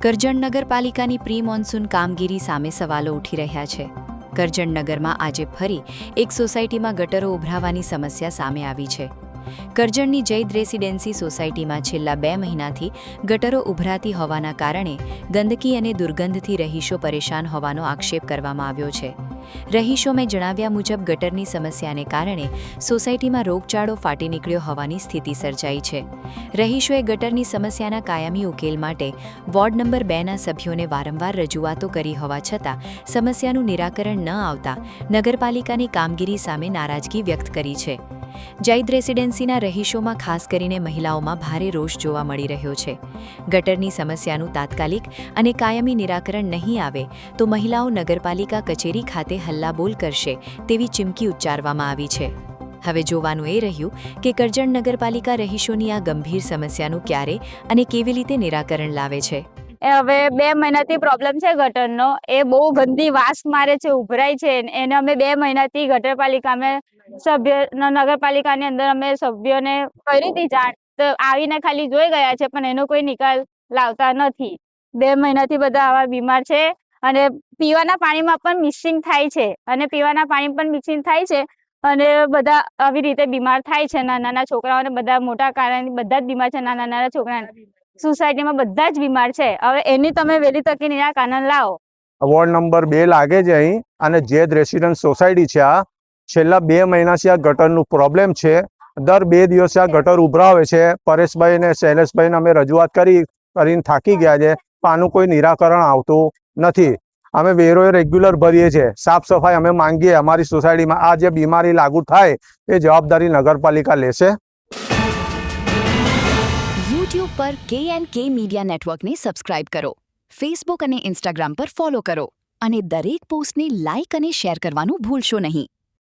કરજણ નગરપાલિકાની pre monsoon કામગીરી સામે સવાલો ઉઠી રહ્યા છે। કરજણ નગરમાં આજે ફરી એક સોસાયટીમાં ગટરો ઉભરાવાની સમસ્યા સામે આવી છે। કરજણની જૈદ રેસિડેન્સી સોસાયટીમાં છેલ્લા 2 મહિનાથી ગટરો ઉભરાતી હોવાના કારણે ગંદકી અને દુર્ગંધથી રહીશો પરેશાન હોવાનો આક્ષેપ કરવામાં આવ્યો છે। રહીશોએ જણાવ્યા મુજબ ગટરની સમસ્યાને કારણે સોસાયટીમાં રોગચાળો ફાટી નીકળ્યો હોવાની સ્થિતિ સર્જાઈ છે। રહીશોએ ગટરની સમસ્યાના કાયમી ઉકેલ માટે વોર્ડ નંબર 2ના સભ્યોને વારંવાર રજૂઆતો કરી હોવા છતાં સમસ્યાનું નિરાકરણ ન આવતા નગરપાલિકાની કામગીરી સામે નારાજગી વ્યક્ત કરી છે। જૈદ રેસિડેન્સીના રહીશોમાં ખાસ કરીને મહિલાઓમાં ભારે રોષ જોવા મળી રહ્યો છે। ગટરની સમસ્યાનું તાત્કાલિક અને કાયમી નિરાકરણ નહીં આવે તો મહિલાઓ નગરપાલિકા કચેરી ખાતે હલ્લાબોલ કરશે તેવી ચીમકી ઉચ્ચારવામાં આવી છે। હવે જોવાનું એ રહ્યું કે કરજણ નગરપાલિકા રહીશોની આ ગંભીર સમસ્યાનું ક્યારે અને કેવી રીતે નિરાકરણ લાવે છે। હવે 2 મહિનાથી પ્રોબ્લેમ છે ગટરનો। એ બહુ ગંદી વાસ મારે છે, ઉભરાય છે। એને અમે 2 મહિનાથી ગટરપાલિકામાં નગરપાલિકાની અંદર અમે સભ્યોને કરી હતી જાણ, તો આવીને ખાલી જોઈ ગયા છે, પણ એનો કોઈ નિકાલ લાવતા નથી। 2 મહિનાથી બધા આવા બીમાર છે અને પીવાના પાણીમાં પણ મિક્સિંગ થાય છે અને બધા આવી રીતે બીમાર થાય છે। નાના છોકરાઓને બધા મોટા કારણે બધા જ બીમાર છે। નાના છોકરાને સોસાયટીમાં બધા જ બીમાર છે। હવે એની તમે વહેલી તકે નિરાકરણ લાવો। વોર્ડ નંબર 2 લાગે છે અહીં, અને જૈદ રેસિડેન્સ સોસાયટી છે। આ છેલ્લા 2 મહિનાથી આ ગટરનું પ્રોબ્લેમ છે। દર 2 દિવસે આ ગટર ઉભરાવે છે। પરેશભાઈ ને શૈલેષભાઈને અમે રજૂઆત કરીને થાકી ગયા છે, પણ આનું કોઈ નિરાકરણ આવતું નથી। અમે વેરો રેગ્યુલર ભરીએ છીએ, સાફ સફાઈ અમે માંગીએ। અમારી સોસાયટીમાં આ જે બીમારી લાગુ થાય એ જવાબદારી નગરપાલિકા લેશે। યુટ્યુબ પર KNK મીડિયા નેટવર્કને સબસ્ક્રાઇબ કરો, ફેસબુક અને ઇન્સ્ટાગ્રામ પર ફોલો કરો અને દરેક પોસ્ટને લાઇક અને શેર કરવાનું ભૂલશો નહીં।